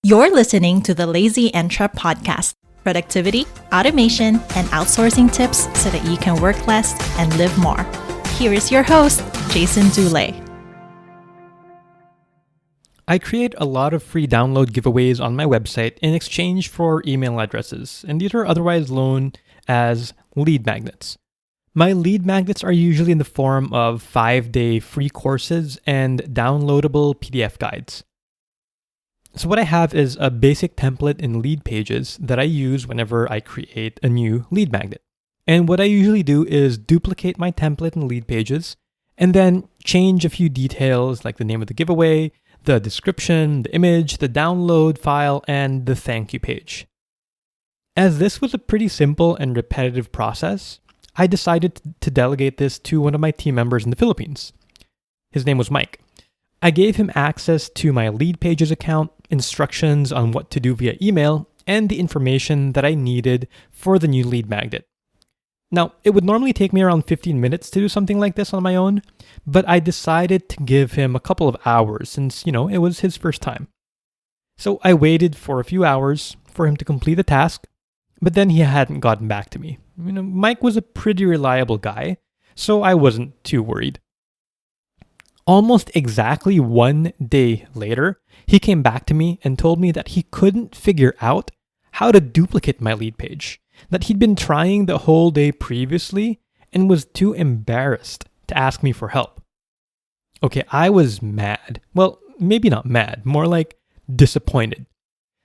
You're listening to the Lazy Entrep podcast, productivity, automation, and outsourcing tips so that you can work less and live more. Here is your host, Jason Dulé. I create a lot of free download giveaways on my website in exchange for email addresses, and these are otherwise known as lead magnets. My lead magnets are usually in the form of 5-day free courses and downloadable PDF guides. So what I have is a basic template in Leadpages that I use whenever I create a new lead magnet. And what I usually do is duplicate my template in Leadpages and then change a few details like the name of the giveaway, the description, the image, the download file, and the thank you page. As this was a pretty simple and repetitive process, I decided to delegate this to one of my team members in the Philippines. His name was Mike. I gave him access to my Leadpages account, instructions on what to do via email, and the information that I needed for the new lead magnet. Now, it would normally take me around 15 minutes to do something like this on my own, but I decided to give him a couple of hours since, it was his first time. So I waited for a few hours for him to complete the task, but then he hadn't gotten back to me. Mike was a pretty reliable guy, so I wasn't too worried. Almost exactly 1 day later, he came back to me and told me that he couldn't figure out how to duplicate my lead page, that he'd been trying the whole day previously and was too embarrassed to ask me for help. Okay, I was mad. Well, maybe not mad, more like disappointed.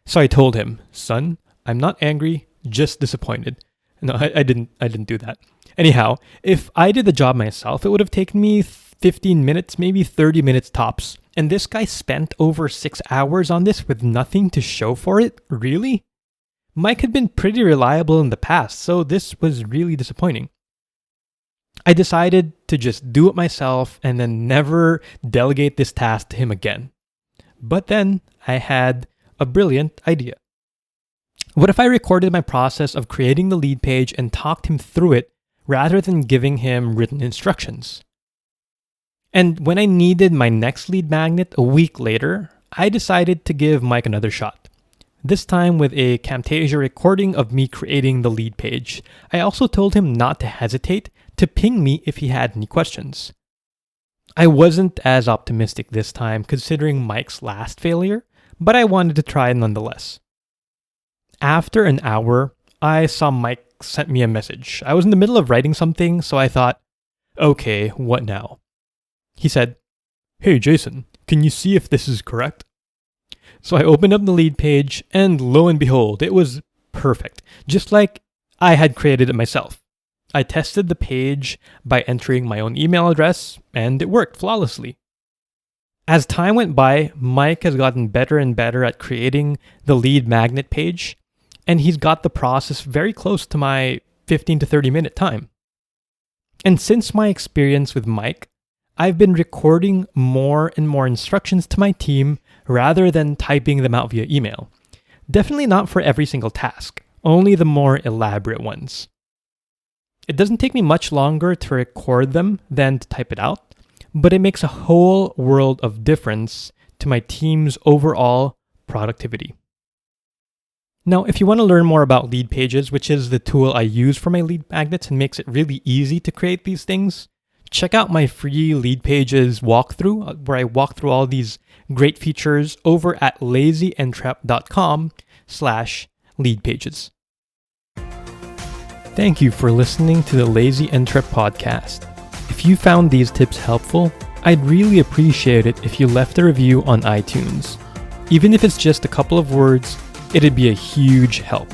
So I told him, "Son, I'm not angry, just disappointed." No, I didn't do that. Anyhow, if I did the job myself, it would have taken me 15 minutes, maybe 30 minutes tops. And this guy spent over 6 hours on this with nothing to show for it? Really? Mike had been pretty reliable in the past, so this was really disappointing. I decided to just do it myself and then never delegate this task to him again. But then I had a brilliant idea. What if I recorded my process of creating the lead page and talked him through it rather than giving him written instructions? And when I needed my next lead magnet a week later, I decided to give Mike another shot. This time with a Camtasia recording of me creating the lead page. I also told him not to hesitate to ping me if he had any questions. I wasn't as optimistic this time considering Mike's last failure, but I wanted to try nonetheless. After an hour, I saw Mike sent me a message. I was in the middle of writing something, so I thought, okay, what now? He said, "Hey Jason, can you see if this is correct?" So I opened up the lead page and lo and behold, it was perfect, just like I had created it myself. I tested the page by entering my own email address and it worked flawlessly. As time went by, Mike has gotten better and better at creating the lead magnet page, and he's got the process very close to my 15 to 30 minute time. And since my experience with Mike, I've been recording more and more instructions to my team rather than typing them out via email. Definitely not for every single task, only the more elaborate ones. It doesn't take me much longer to record them than to type it out, but it makes a whole world of difference to my team's overall productivity. Now, if you want to learn more about Leadpages, which is the tool I use for my lead magnets and makes it really easy to create these things, check out my free Leadpages walkthrough, where I walk through all these great features over at lazyentrep.com/leadpages. Thank you for listening to the Lazy Entrep podcast. If you found these tips helpful, I'd really appreciate it if you left a review on iTunes. Even if it's just a couple of words, it'd be a huge help.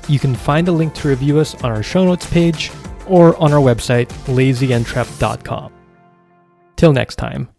You can find a link to review us on our show notes page or on our website, lazyentrep.com. Till next time.